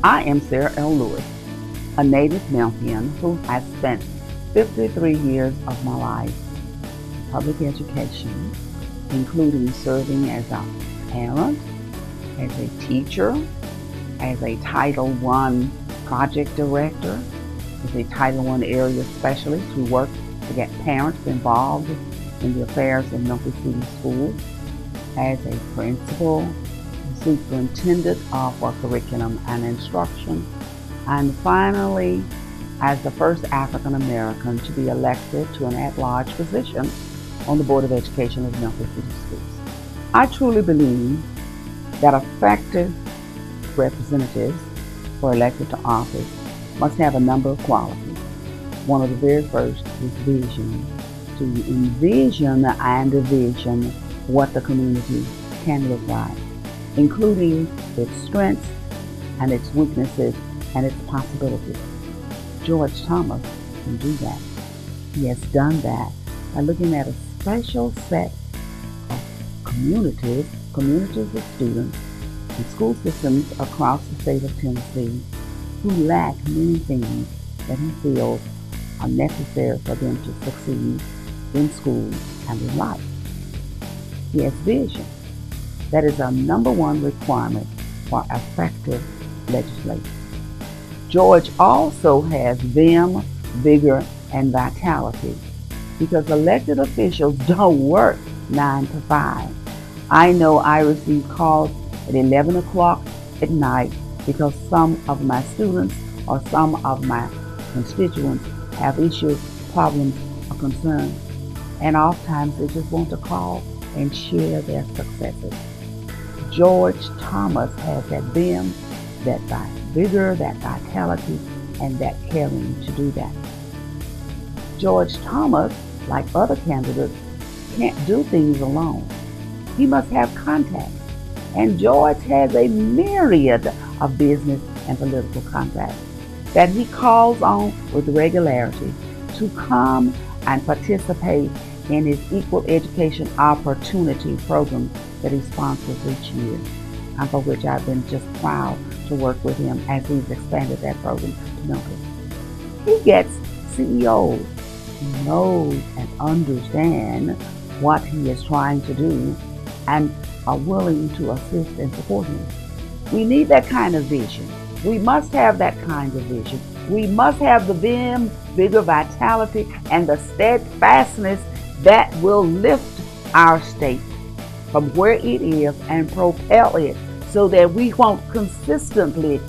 I am Sarah L. Lewis, a native Memphian who has spent 53 years of my life in public education, including serving as a parent, as a teacher, as a Title I project director, as a Title I area specialist who worked to get parents involved in the affairs of Memphis City Schools, as a principal, superintendent for curriculum and instruction, and finally, as the first African American to be elected to an at-large position on the Board of Education of Memphis City Schools. I truly believe that effective representatives who are elected to office must have a number of qualities. One of the very first is vision, to envision and envision what the community can look like, including its strengths and its weaknesses and its possibilities. George Thomas can do that. He has done that by looking at a special set of communities of students and school systems across the state of Tennessee who lack many things that he feels are necessary for them to succeed in school and in life. He has vision. That is a number one requirement for effective legislation. George also has vim, vigor, and vitality because elected officials don't work 9 to 5. I know I receive calls at 11 o'clock at night because some of my students or some of my constituents have issues, problems, or concerns, and oftentimes they just want to call and share their successes. George Thomas has that vim, that vigor, that vitality, and that caring to do that. George Thomas, like other candidates, can't do things alone. He must have contacts, and George has a myriad of business and political contacts that he calls on with regularity to come and participate in his Equal Education Opportunity program that he sponsors each year, and for which I've been just proud to work with him as he's expanded that program to Memphis. He gets CEOs who knows and understand what he is trying to do and are willing to assist and support him. We need that kind of vision. We must have that kind of vision. We must have the vim, vigor, vitality, and the steadfastness that will lift our state from where it is and propel it so that we won't consistently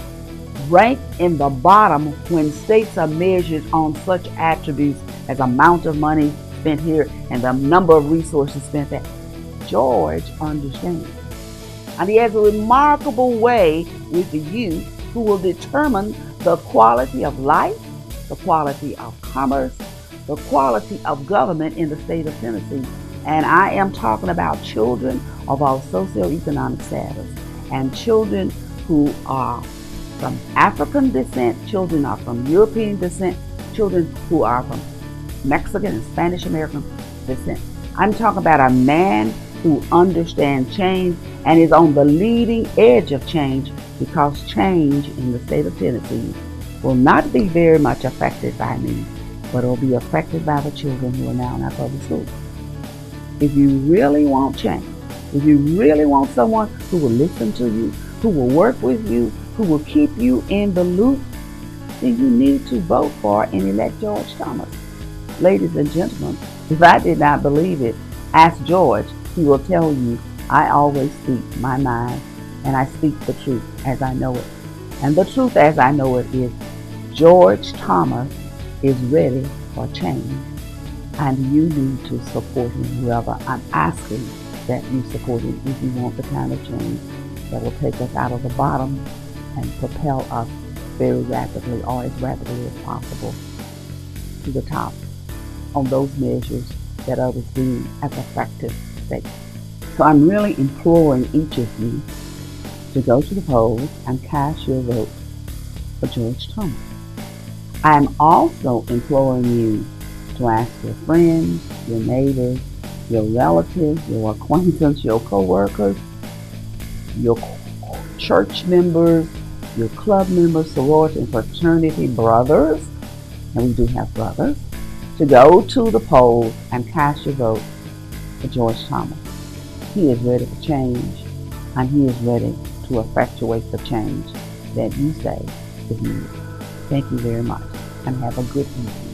rank in the bottom when states are measured on such attributes as amount of money spent here and the number of resources spent there. George understands. And he has a remarkable way with the youth who will determine the quality of life, the quality of commerce, the quality of government in the state of Tennessee. And I am talking about children of all socioeconomic status and children who are from African descent, children are from European descent, children who are from Mexican and Spanish American descent. I'm talking about a man who understands change and is on the leading edge of change, because change in the state of Tennessee will not be very much affected by me, but it will be affected by the children who are now in our public schools. If you really want change, if you really want someone who will listen to you, who will work with you, who will keep you in the loop, then you need to vote for and elect George Thomas. Ladies and gentlemen, if I did not believe it, ask George. He will tell you, I always speak my mind, and I speak the truth as I know it. And the truth as I know it is George Thomas is ready for change, and you need to support him. Whoever, I'm asking that you support him if you want the kind of change that will take us out of the bottom and propel us very rapidly, or as rapidly as possible, to the top on those measures that others deem as effective states. So I'm really imploring each of you to go to the polls and cast your vote for George Thomas. I'm also imploring you to ask your friends, your neighbors, your relatives, your acquaintances, your co-workers, your church members, your club members, sorority and fraternity brothers, and we do have brothers, to go to the polls and cast your vote for George Thomas. He is ready for change, and he is ready to effectuate the change that you say is needed. Thank you very much, and have a good evening.